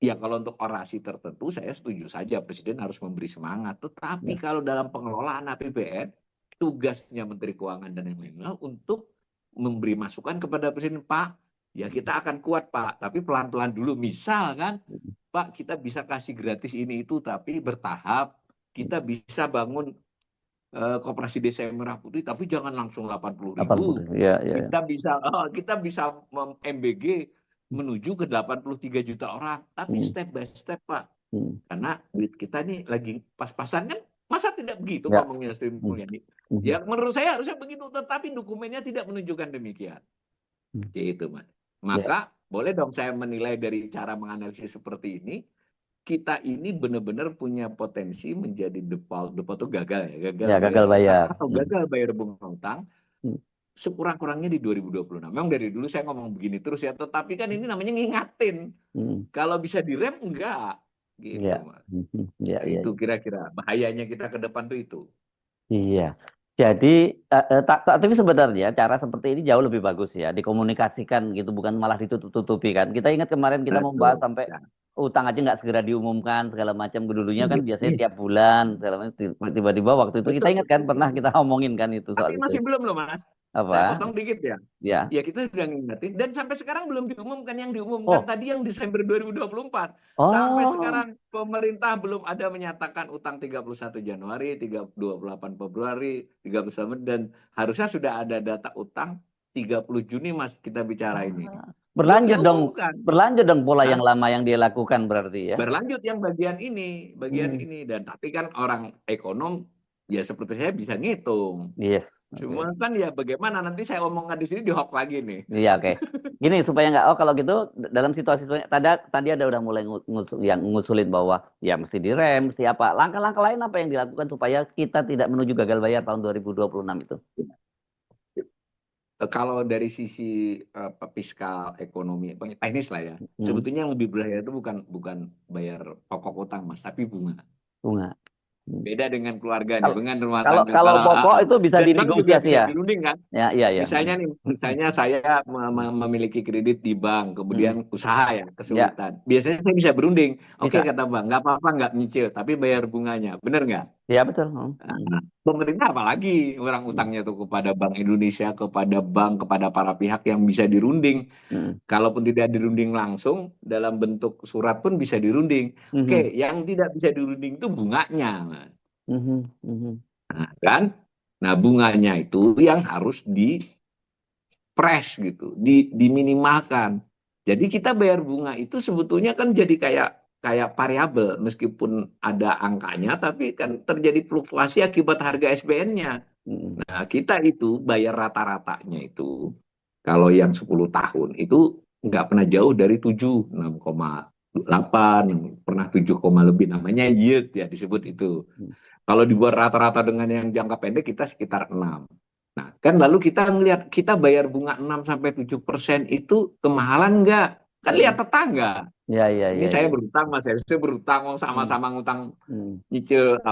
[SPEAKER 1] ya kalau untuk orasi tertentu, saya setuju saja. Presiden harus memberi semangat. Tetapi kalau dalam pengelolaan APBN, tugasnya Menteri Keuangan dan yang lainnya untuk memberi masukan kepada Presiden, Pak, ya kita akan kuat, Pak. Tapi pelan-pelan dulu. Misal kan, Pak, kita bisa kasih gratis ini itu, tapi bertahap. Kita bisa bangun Koperasi Desa yang Merah Putih, tapi jangan langsung 80.000. Kita bisa MBG menuju ke 83 juta orang, tapi step by step, Pak. Karena duit kita nih lagi pas-pasan kan, masa tidak begitu ngomongnya Sri Mulyani? Ya menurut saya harusnya begitu, tetapi dokumennya tidak menunjukkan demikian. Gitu, Mas. Maka boleh dong saya menilai dari cara menganalisis seperti ini, kita ini benar-benar punya potensi menjadi default itu gagal ya, gagal
[SPEAKER 3] Ya,
[SPEAKER 1] bayar
[SPEAKER 3] gagal
[SPEAKER 1] utang
[SPEAKER 3] bayar.
[SPEAKER 1] atau gagal bayar bunga utang
[SPEAKER 3] Hmm.
[SPEAKER 1] sekurang-kurangnya di 2026. Memang dari dulu saya ngomong begini terus ya, tetapi kan ini namanya ngingatin. Kalau bisa direm enggak gitu,
[SPEAKER 3] Ya.
[SPEAKER 1] Mas.
[SPEAKER 3] Ya,
[SPEAKER 1] Nah,
[SPEAKER 3] ya.
[SPEAKER 1] itu kira-kira bahayanya kita ke depan tuh itu.
[SPEAKER 3] Iya. Jadi, tapi sebenarnya cara seperti ini jauh lebih bagus ya, dikomunikasikan gitu, bukan malah ditutup-tutupi kan. Kita ingat kemarin kita membahas
[SPEAKER 1] Betul.
[SPEAKER 3] sampai
[SPEAKER 1] Ya.
[SPEAKER 3] utang aja nggak segera diumumkan segala macam. Dulunya kan biasanya
[SPEAKER 1] Iya.
[SPEAKER 3] tiap bulan segala macam. Tiba-tiba waktu itu kita
[SPEAKER 1] Betul,
[SPEAKER 3] ingat kan
[SPEAKER 1] betul.
[SPEAKER 3] pernah kita omongin kan itu
[SPEAKER 1] Tapi
[SPEAKER 3] soal itu.
[SPEAKER 1] masih belum loh, Mas. Saya
[SPEAKER 3] Apa?
[SPEAKER 1] potong dikit ya.
[SPEAKER 3] Ya.
[SPEAKER 1] Ya kita sudah ngingetin dan sampai sekarang belum diumumkan. Yang diumumkan
[SPEAKER 3] Oh.
[SPEAKER 1] tadi yang Desember 2024. Sampai
[SPEAKER 3] Oh.
[SPEAKER 1] sekarang pemerintah belum ada menyatakan utang 31 Januari, 28 Februari, 31 dan harusnya sudah ada data utang 30 Juni Mas kita bicara ini. Belum
[SPEAKER 3] Berlanjut dong.
[SPEAKER 1] diumumkan.
[SPEAKER 3] Berlanjut dong pola
[SPEAKER 1] Hah?
[SPEAKER 3] yang lama yang dia lakukan berarti ya.
[SPEAKER 1] Berlanjut yang bagian ini dan tapi kan orang ekonom ya seperti saya bisa ngitung.
[SPEAKER 3] Yes.
[SPEAKER 1] Cuma kan ya bagaimana nanti saya omongkan di sini dihok lagi nih.
[SPEAKER 3] Iya, oke. Gini supaya nggak, kalau gitu dalam situasi tadi ada udah mulai ngusulin bahwa ya mesti direm, mesti apa. Langkah-langkah lain apa yang dilakukan supaya kita tidak menuju gagal bayar tahun 2026 itu?
[SPEAKER 1] Kalau dari sisi fiskal ekonomi teknis lah ya, sebetulnya yang lebih berbahaya itu bukan bayar pokok utang Mas, tapi bunga.
[SPEAKER 3] Bunga.
[SPEAKER 1] Beda dengan keluarga nih, dengan rumah tangga.
[SPEAKER 3] Kalau pokok itu bisa dinegosiasi ya.
[SPEAKER 1] Dirunding kan?
[SPEAKER 3] Iya.
[SPEAKER 1] Misalnya saya memiliki kredit di bank, kemudian usaha ya kesulitan. Biasanya saya bisa berunding. Oke, kata bank, nggak apa-apa nggak nyicil, tapi bayar bunganya, bener nggak?
[SPEAKER 3] Iya betul.
[SPEAKER 1] Nah, pemerintah apalagi orang utangnya tuh kepada Bank Indonesia, kepada bank, kepada para pihak yang bisa dirunding. Kalaupun tidak dirunding langsung, dalam bentuk surat pun bisa dirunding. Oke, yang tidak bisa dirunding itu bunganya. Nah, kan? Nah, bunganya itu yang harus di-press gitu, diminimalkan. Jadi kita bayar bunga itu sebetulnya kan jadi kayak variabel, meskipun ada angkanya, tapi kan terjadi fluktuasi akibat harga SBN-nya. Nah, kita itu bayar rata-ratanya itu, kalau yang 10 tahun itu nggak pernah jauh dari 7, 6,8, pernah 7, lebih, namanya yield ya disebut itu. Kalau dibuat rata-rata dengan yang jangka pendek kita sekitar 6. Nah, kan lalu kita melihat kita bayar bunga 6-7% itu kemahalan nggak? Kan lihat tetangga. Ini saya berutang, Mas, saya berutang sama-sama ngutang nyicil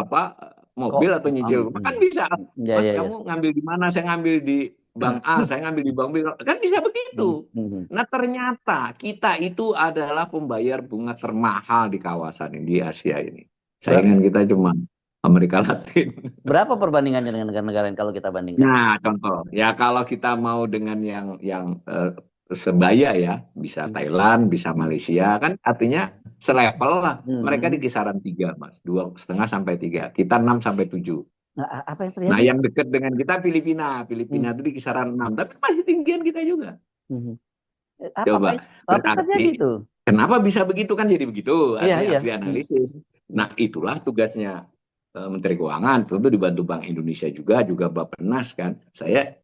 [SPEAKER 1] mobil atau nyicil rumah kan bisa. Mas, kamu ngambil di mana? Saya ngambil di Bank A, saya ngambil di Bank B. Kan bisa begitu. Nah, ternyata kita itu adalah pembayar bunga termahal di kawasan ini, di Asia ini. Saingan kita cuma Amerika Latin.
[SPEAKER 3] Berapa perbandingannya dengan negara-negara lain kalau kita bandingkan?
[SPEAKER 1] Nah, contoh. Ya kalau kita mau dengan yang sebaya ya, bisa Thailand, bisa Malaysia, kan artinya selevel lah. Mereka di kisaran 3, Mas. 2,5 sampai 3. Kita 6 sampai 7.
[SPEAKER 3] Nah, apa yang terjadi?
[SPEAKER 1] Nah, yang dekat dengan kita Filipina. Filipina itu di kisaran 6. Tapi masih tinggian kita juga. Coba. Berarti, kenapa bisa begitu kan jadi begitu? Artinya harus dianalisis. Nah, itulah tugasnya Menteri Keuangan, tentu dibantu Bank Indonesia juga Bappenas kan.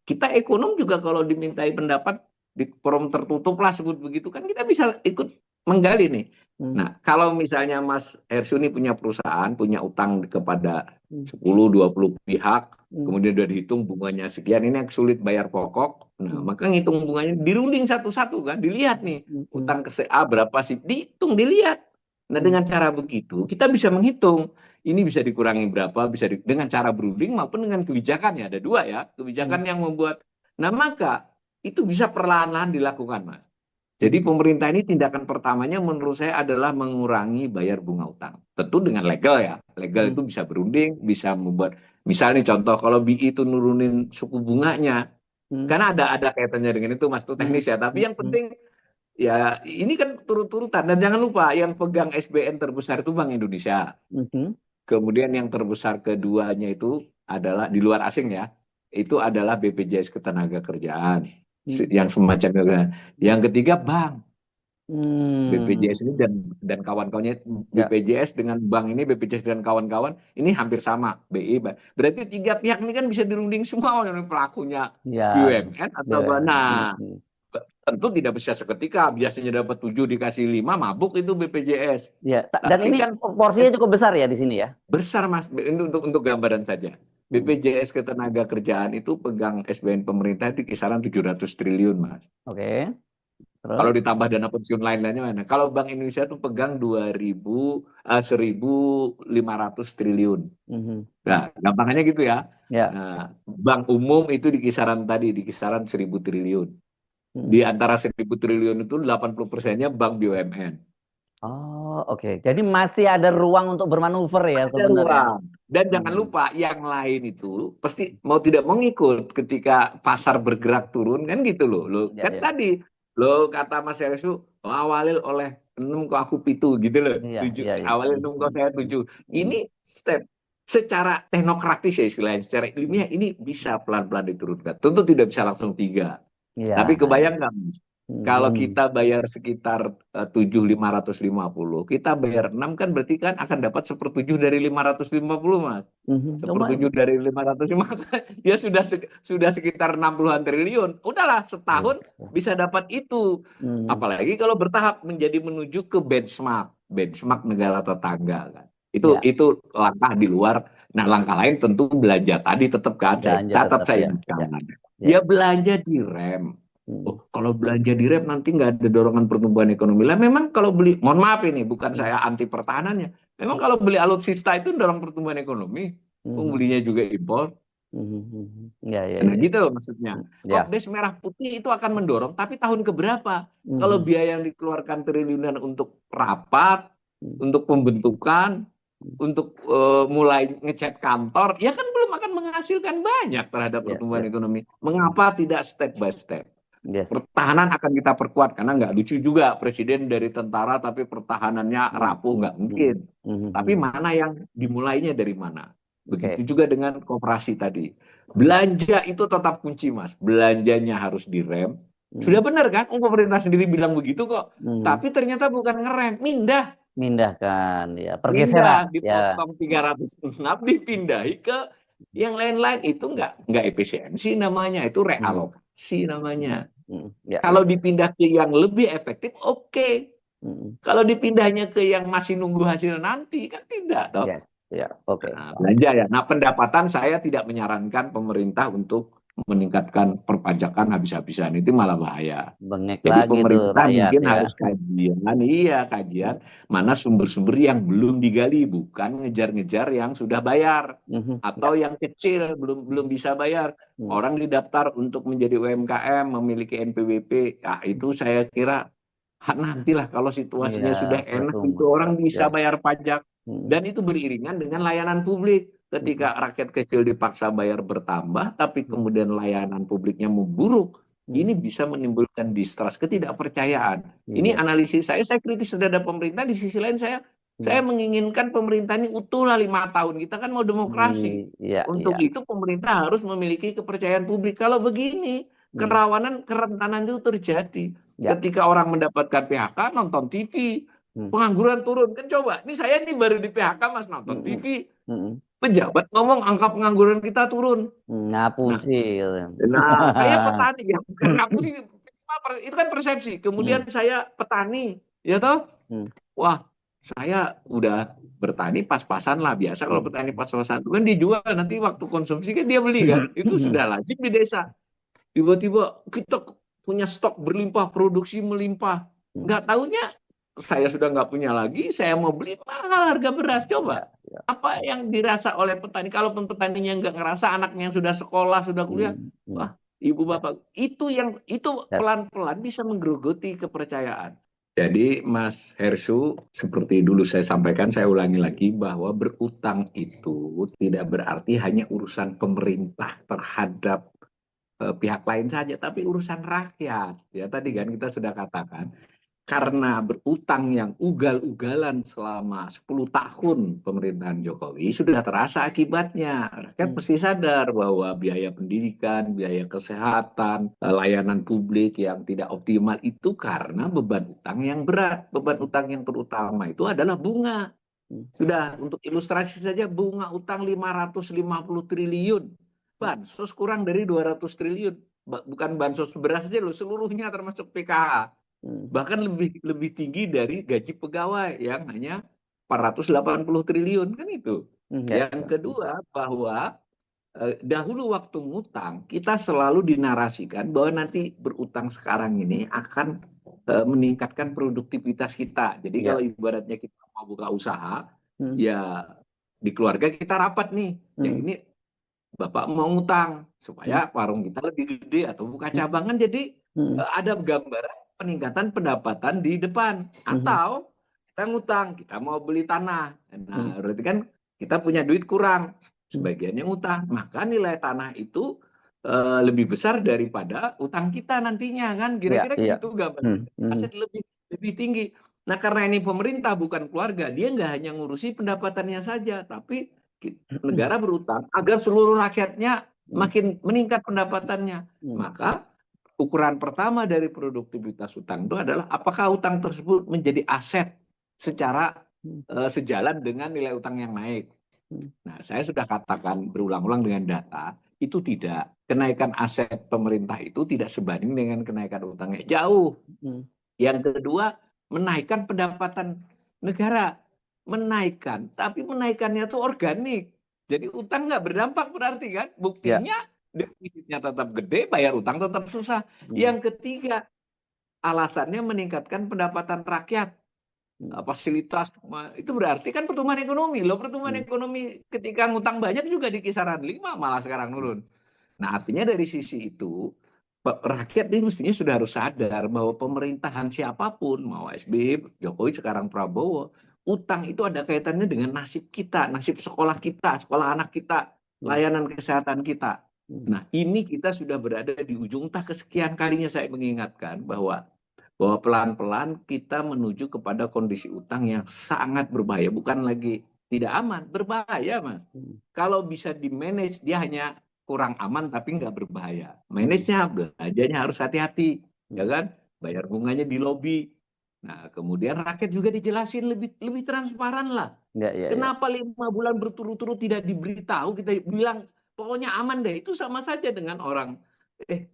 [SPEAKER 1] Kita ekonom juga kalau dimintai pendapat di forum tertutup lah sebut begitu kan kita bisa ikut menggali nih. Nah, kalau misalnya Mas Hersuni punya perusahaan, punya utang kepada 10-20 pihak, kemudian udah dihitung bunganya sekian, ini yang sulit bayar pokok. Nah, maka ngitung bunganya dirunding satu-satu kan, dilihat nih utang ke A berapa sih, dihitung, dilihat. Nah, dengan cara begitu kita bisa menghitung ini bisa dikurangi berapa, bisa dengan cara berunding maupun dengan kebijakan ya, ada dua ya, kebijakan yang membuat. Nah, maka itu bisa perlahan-lahan dilakukan, Mas. Jadi pemerintah ini tindakan pertamanya menurut saya adalah mengurangi bayar bunga utang. Tentu dengan legal ya. Legal itu bisa berunding, bisa membuat, misalnya contoh kalau BI itu nurunin suku bunganya, karena ada kaitannya dengan itu, Mas, itu teknis ya. Tapi yang penting ya ini kan turut-turutan. Dan jangan lupa yang pegang SBN terbesar itu Bank Indonesia. Kemudian yang terbesar keduanya itu adalah di luar asing ya, itu adalah BPJS Ketenagakerjaan, yang semacam itu. Yang ketiga bank, BPJS ini dan kawan-kawannya, BPJS dengan bank ini, BPJS dan kawan-kawan ini hampir sama, BI. Berarti 3 pihak ini kan bisa dirunding semua oleh pelakunya BUMN atau mana. tentu tidak bisa seketika. Biasanya dapat 7 dikasih 5, mabuk itu BPJS.
[SPEAKER 3] Ya, dan
[SPEAKER 1] Tapi
[SPEAKER 3] ini
[SPEAKER 1] kan
[SPEAKER 3] porsinya cukup besar ya di sini ya.
[SPEAKER 1] besar Mas, ini untuk gambaran saja. BPJS Ketenagakerjaan itu pegang SBN pemerintah di kisaran 700 triliun, Mas.
[SPEAKER 3] Oke. Terus?
[SPEAKER 1] Kalau ditambah dana pensiun lain-lainnya mana? Kalau Bank Indonesia itu pegang 1.500 triliun. Nah, gampangannya gitu ya.
[SPEAKER 3] Ya.
[SPEAKER 1] Nah, bank umum itu di kisaran 1.000 triliun. Di antara 1.000 triliun itu 80%-nya bank BUMN.
[SPEAKER 3] Oh, oke. Jadi masih ada ruang untuk bermanuver ya
[SPEAKER 1] Ada
[SPEAKER 3] sebenarnya.
[SPEAKER 1] ruang. Dan jangan lupa yang lain itu pasti mau tidak mengikut ketika pasar bergerak turun kan gitu loh.
[SPEAKER 3] Ya,
[SPEAKER 1] Kan
[SPEAKER 3] ya.
[SPEAKER 1] tadi lo kata Mas Heresu awalil oleh 6 kok aku pitu gitu loh.
[SPEAKER 3] Iya,
[SPEAKER 1] 7
[SPEAKER 3] iya, iya.
[SPEAKER 1] awalil 6 kok saya 7. Ini step secara teknokratis ya istilahnya, secara ilmiah ini bisa pelan-pelan diturunkan. Tentu tidak bisa langsung 3.
[SPEAKER 3] Iya.
[SPEAKER 1] Tapi kebayang nggak, Mas? Kalau kita bayar sekitar 7.550, kita bayar 6 kan berarti kan akan dapat 1/7 dari 550, Mas. 1/7 dari 550, ya sudah sekitar 60-an triliun. Udahlah, setahun bisa dapat itu. Apalagi kalau bertahap menjadi menuju ke benchmark negara tetangga kan. Itu langkah di luar. Nah, langkah lain tentu belanja tadi tetap kan. Catat saya ingatkan. Ya belanja di rem. Oh, kalau belanja di rem nanti nggak ada dorongan pertumbuhan ekonomi. Lah memang kalau beli, mohon maaf ini bukan saya anti pertahanannya. Memang kalau beli alutsista itu dorong pertumbuhan ekonomi. Pembelinya juga impor. Nah gitu loh maksudnya. Kopdes merah putih itu akan mendorong, tapi tahun keberapa? Kalau biaya yang dikeluarkan triliunan untuk rapat, untuk pembentukan, untuk mulai ngecat kantor, ya kan belum akan menghasilkan banyak terhadap pertumbuhan ekonomi. Mengapa tidak step by step? Pertahanan akan kita perkuat karena nggak lucu juga presiden dari tentara tapi pertahanannya rapuh, nggak mungkin. Tapi mana yang dimulainya dari mana? Begitu juga dengan koperasi tadi. Belanja itu tetap kunci, Mas. Belanjanya harus direm. Sudah benar kan? Pemerintah sendiri bilang begitu kok. Tapi ternyata bukan ngerem,
[SPEAKER 3] mindahkan ya, pergeseran
[SPEAKER 1] dipotong 306 dipindahi ke yang lain-lain. Itu nggak efisiensi namanya, itu realokasi namanya. Kalau dipindah ke yang lebih efektif, oke. Kalau dipindahnya ke yang masih nunggu hasil nanti, kan tidak toh. Nah, belanja ya. Nah, pendapatan saya tidak menyarankan pemerintah untuk meningkatkan perpajakan habis-habisan, itu malah bahaya. Jadi pemerintah mungkin harus kajian mana sumber-sumber yang belum digali, bukan ngejar-ngejar yang sudah bayar atau yang kecil belum bisa bayar. Orang didaftar untuk menjadi UMKM, memiliki NPWP, ya itu saya kira nantilah kalau situasinya sudah enak itu orang bisa bayar pajak. Dan itu beriringan dengan layanan publik. Ketika rakyat kecil dipaksa bayar bertambah, tapi kemudian layanan publiknya memburuk, ini bisa menimbulkan distrust, ketidakpercayaan. Ini analisis saya kritis terhadap pemerintah. Di sisi lain saya menginginkan pemerintah ini utuhlah 5 tahun. Kita kan mau demokrasi. Untuk itu pemerintah harus memiliki kepercayaan publik. Kalau begini, kerentanan itu terjadi. Ketika orang mendapatkan PHK, nonton TV, pengangguran turun. Kan coba, ini saya baru di PHK, Mas, nonton TV. Pejabat ngomong angka pengangguran kita turun.
[SPEAKER 3] Ngapusi.
[SPEAKER 1] Nah, saya petani ya, bukan ngapusi, itu kan persepsi. Kemudian saya petani, ya toh, wah, saya udah bertani pas-pasan lah, biasa kalau petani pas-pasan itu kan dijual, nanti waktu konsumsi kan dia beli kan, itu sudah lazim di desa. Tiba-tiba kita punya stok berlimpah, produksi melimpah, nggak tahunya saya sudah nggak punya lagi, saya mau beli mahal harga beras. Coba apa yang dirasa oleh petani? Kalau petaninya nggak ngerasa, anaknya yang sudah sekolah, sudah kuliah, wah, ibu bapak, itu pelan-pelan bisa menggerogoti kepercayaan. Jadi Mas Hersu, seperti dulu saya sampaikan, saya ulangi lagi bahwa berutang itu tidak berarti hanya urusan pemerintah terhadap pihak lain saja, tapi urusan rakyat. Ya tadi kan kita sudah katakan, karena berutang yang ugal-ugalan selama 10 tahun pemerintahan Jokowi, sudah terasa akibatnya. Rakyat mesti sadar bahwa biaya pendidikan, biaya kesehatan, layanan publik yang tidak optimal itu karena beban utang yang berat. Beban utang yang terutama itu adalah bunga. Sudah, untuk ilustrasi saja, bunga utang 550 triliun. Bansos kurang dari 200 triliun. bukan bansos beras aja loh, seluruhnya termasuk PKH. Bahkan lebih tinggi dari gaji pegawai yang hanya 480 triliun kan itu. Yang kedua bahwa dahulu waktu ngutang kita selalu dinarasikan bahwa nanti berutang sekarang ini akan meningkatkan produktivitas kita. Jadi kalau ibaratnya kita mau buka usaha, ya di keluarga kita rapat nih, yang ini Bapak mau ngutang supaya warung kita lebih gede atau buka cabangan, jadi ada gambaran peningkatan pendapatan di depan. Atau kita ngutang, kita mau beli tanah, nah berarti kan kita punya duit kurang, sebagiannya ngutang, maka nilai tanah itu lebih besar daripada utang kita nantinya, kan kira-kira gitu gambaran. Aset lebih tinggi. Nah karena ini pemerintah bukan keluarga, dia nggak hanya ngurusi pendapatannya saja, tapi negara berutang agar seluruh rakyatnya makin meningkat pendapatannya. Maka ukuran pertama dari produktivitas utang itu adalah apakah utang tersebut menjadi aset secara sejalan dengan nilai utang yang naik. Nah, saya sudah katakan berulang-ulang dengan data, itu tidak. Kenaikan aset pemerintah itu tidak sebanding dengan kenaikan utangnya. Jauh. Yang kedua, menaikkan pendapatan negara. Menaikkan, tapi menaikannya itu organik. Jadi utang nggak berdampak berarti kan. Buktinya defisitnya tetap gede, bayar utang tetap susah. Yang ketiga, alasannya meningkatkan pendapatan rakyat. Fasilitas, itu berarti kan pertumbuhan ekonomi. Loh, pertumbuhan ekonomi ketika ngutang banyak juga di kisaran 5, malah sekarang turun. Nah, artinya dari sisi itu, rakyat ini mestinya sudah harus sadar bahwa pemerintahan siapapun, mau SBY, Jokowi, sekarang Prabowo, utang itu ada kaitannya dengan nasib kita, nasib sekolah kita, sekolah anak kita, layanan kesehatan kita. Nah, ini kita sudah berada di ujung tak kesekian kalinya saya mengingatkan bahwa pelan-pelan kita menuju kepada kondisi utang yang sangat berbahaya. Bukan lagi tidak aman, berbahaya, Mas. Kalau bisa di-manage, dia hanya kurang aman tapi nggak berbahaya. Manage-nya, belanjanya harus hati-hati, ya kan? Bayar bunganya di lobi. Nah, kemudian rakyat juga dijelasin lebih transparan lah. Kenapa 5 bulan berturut-turut tidak diberitahu? Kita bilang pokoknya aman deh. Itu sama saja dengan orang,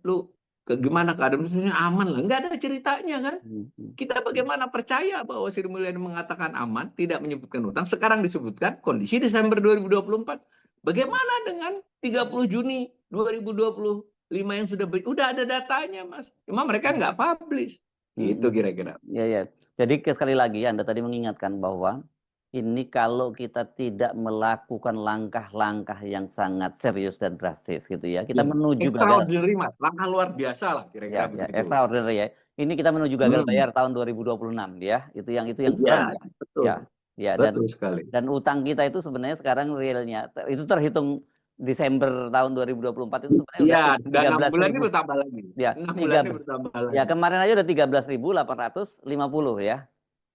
[SPEAKER 1] lu gimana keadaannya aman lah? Nggak ada ceritanya kan? Kita bagaimana percaya bahwa Sri Mulyani mengatakan aman, tidak menyebutkan utang. Sekarang disebutkan kondisi Desember 2024. Bagaimana dengan 30 Juni 2025 yang udah ada datanya, Mas. Cuma mereka nggak publish. Itu kira-kira.
[SPEAKER 3] Ya. Jadi sekali lagi Anda tadi mengingatkan bahwa ini kalau kita tidak melakukan langkah-langkah yang sangat serius dan drastis gitu ya. Kita menuju
[SPEAKER 1] extraordinary, Mas. Langkah luar biasa lah kira-kira begitu.
[SPEAKER 3] Extraordinary ya. Ini kita menuju gagal bayar tahun 2026 ya. Itu yang serem.
[SPEAKER 1] Betul.
[SPEAKER 3] Ya,
[SPEAKER 1] betul sekali.
[SPEAKER 3] Dan utang kita itu sebenarnya sekarang realnya itu terhitung Desember tahun 2024 itu sebenarnya
[SPEAKER 1] dan 6 bulan ini bertambah lagi.
[SPEAKER 3] Ya,
[SPEAKER 1] 6 bulan ini bertambah lagi.
[SPEAKER 3] Ya, kemarin aja udah 13.850 ya.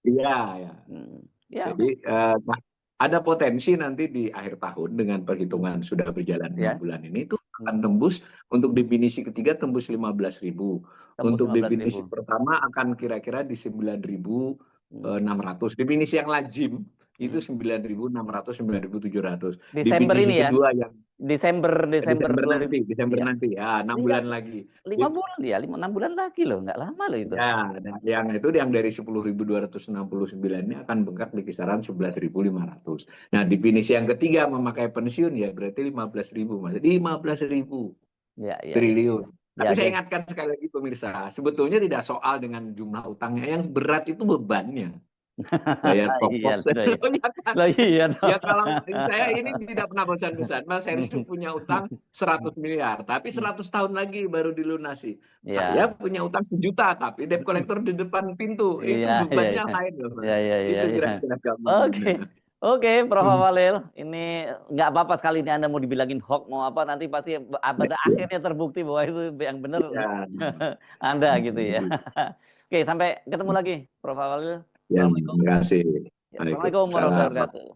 [SPEAKER 1] Iya. Jadi ada potensi nanti di akhir tahun dengan perhitungan sudah berjalan 6 bulan ini itu akan tembus, untuk definisi ketiga tembus 15.000. Untuk definisi pertama akan kira-kira di 9.600. Definisi yang lazim itu 9.600, 9.700.
[SPEAKER 3] Desember
[SPEAKER 1] definisi
[SPEAKER 3] ini ya.
[SPEAKER 1] Kedua yang
[SPEAKER 3] Desember
[SPEAKER 1] nanti ya, 6 bulan lagi.
[SPEAKER 3] 5 bulan ya, 6 bulan lagi loh, nggak lama loh itu.
[SPEAKER 1] Ya, yang dari 10.269 ini akan bengkak di kisaran 11.500. Nah, definisi yang ketiga memakai pensiun ya berarti 15.000, Mas. Jadi 15.000 triliun. Tapi saya ingatkan sekali lagi pemirsa, sebetulnya tidak soal dengan jumlah utangnya, yang berat itu bebannya. Bayar pokok. Ya kalau saya ini tidak pernah bosan-bosan. Mas Heru punya utang 100 miliar, tapi 100 tahun lagi baru dilunasi. Saya punya utang 1 juta, tapi debt collector di depan pintu. Itu bebannya lain loh. Itu kira-kira gambarnya.
[SPEAKER 3] Oke, Prof. Awalil, ini nggak apa-apa sekali ini Anda mau dibilangin hoax mau apa, nanti pasti pada akhirnya terbukti bahwa itu yang benar Anda gitu ya. Oke, sampai ketemu lagi, Prof. Awalil.
[SPEAKER 1] Ya, terima kasih.
[SPEAKER 3] Assalamualaikum warahmatullahi wabarakatuh.